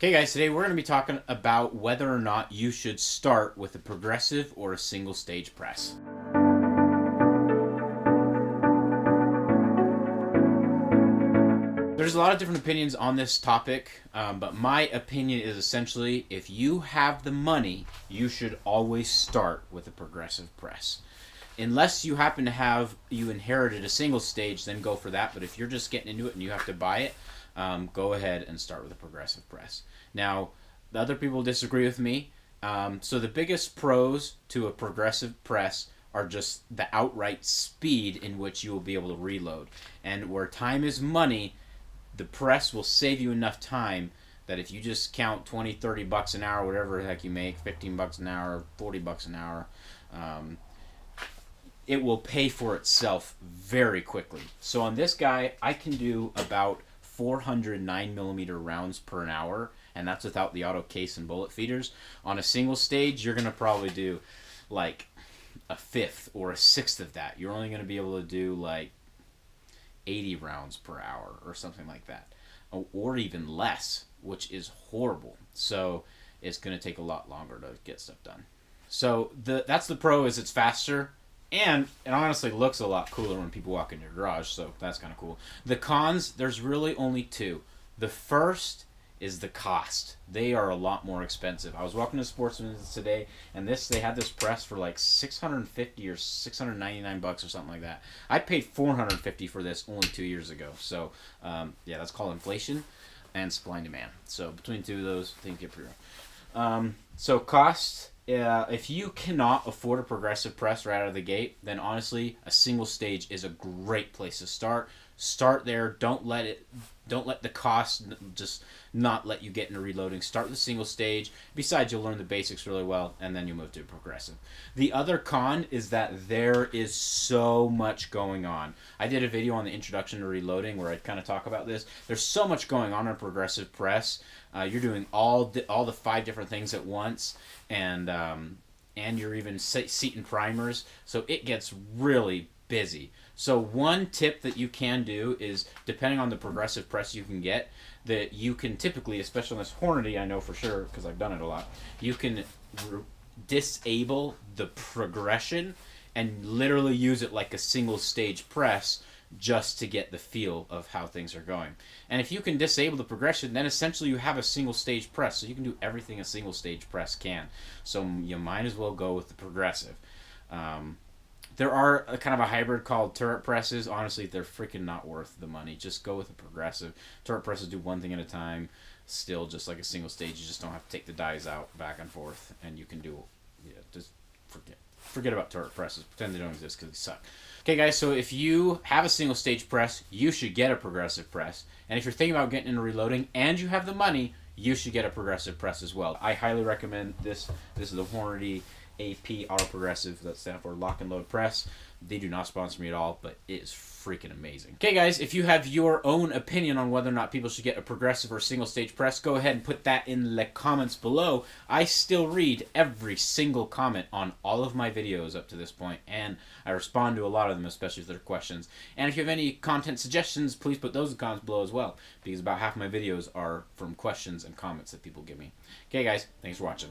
Okay guys, today we're going to be talking about whether or not you should start with a progressive or a single stage press. There's a lot of different opinions on this topic, but my opinion is essentially if you have the money, you should always start with a progressive press. Unless you happen to have, you inherited a single stage, then go for that. But if you're just getting into it and you have to buy it, go ahead and start with a progressive press. Now, the other people disagree with me. So the biggest pros to a progressive press are just the outright speed in which you will be able to reload. And where time is money, the press will save you enough time that if you just count 20, 30 bucks an hour, whatever the heck you make, 15 bucks an hour, 40 bucks an hour, it will pay for itself very quickly. So on this guy, I can do about 400 9mm rounds per an hour, and that's without the auto case and bullet feeders. On a single stage, you're going to probably do like a fifth or a sixth of that. You're only going to be able to do like 80 rounds per hour or something like that, or even less, which is horrible. So it's going to take a lot longer to get stuff done. So that's the pro, is it's faster. And it honestly looks a lot cooler when people walk in your garage, so that's kind of cool. The cons, there's really only two. The first is the cost. They are a lot more expensive. I was walking to Sportsman's today, and they had this press for like 650 or 699 bucks or something like that. I paid 450 for this only 2 years ago. So yeah, that's called inflation and supply and demand. So between two of those, things get pretty rough. So cost. If you cannot afford a progressive press right out of the gate, then honestly, a single stage is a great place to start. Start there. Don't let the cost just not let you get into reloading. Start with a single stage. Besides, you'll learn the basics really well, and then you move to a progressive. The other con is that there is so much going on. I did a video on the introduction to reloading where I kind of talk about this. There's so much going on in a progressive press. You're doing all the 5 different things at once, and you're even seating primers, so it gets really busy. So one tip that you can do is, depending on the progressive press you can get, that you can typically, especially on this Hornady, I know for sure because I've done it a lot, you can disable the progression and literally use it like a single stage press just to get the feel of how things are going. And if you can disable the progression, then essentially you have a single stage press, so you can do everything a single stage press can. So you might as well go with the progressive. There are a kind of a hybrid called turret presses. Honestly, they're freaking not worth the money. Just go with a progressive. Turret presses do one thing at a time. Still, just like a single stage, you just don't have to take the dies out back and forth, and you can do, yeah, just forget about turret presses. Pretend they don't exist because they suck. Okay, guys, so if you have a single stage press, you should get a progressive press. And if you're thinking about getting into reloading and you have the money, you should get a progressive press as well. I highly recommend this. This is the Hornady AP Auto Progressive, that stands for Lock and Load Press. They do not sponsor me at all, but it is freaking amazing. Okay, guys, if you have your own opinion on whether or not people should get a progressive or single stage press, go ahead and put that in the comments below. I still read every single comment on all of my videos up to this point, and I respond to a lot of them, especially if they're questions. And if you have any content suggestions, please put those in the comments below as well, because about half my videos are from questions and comments that people give me. Okay, guys, thanks for watching.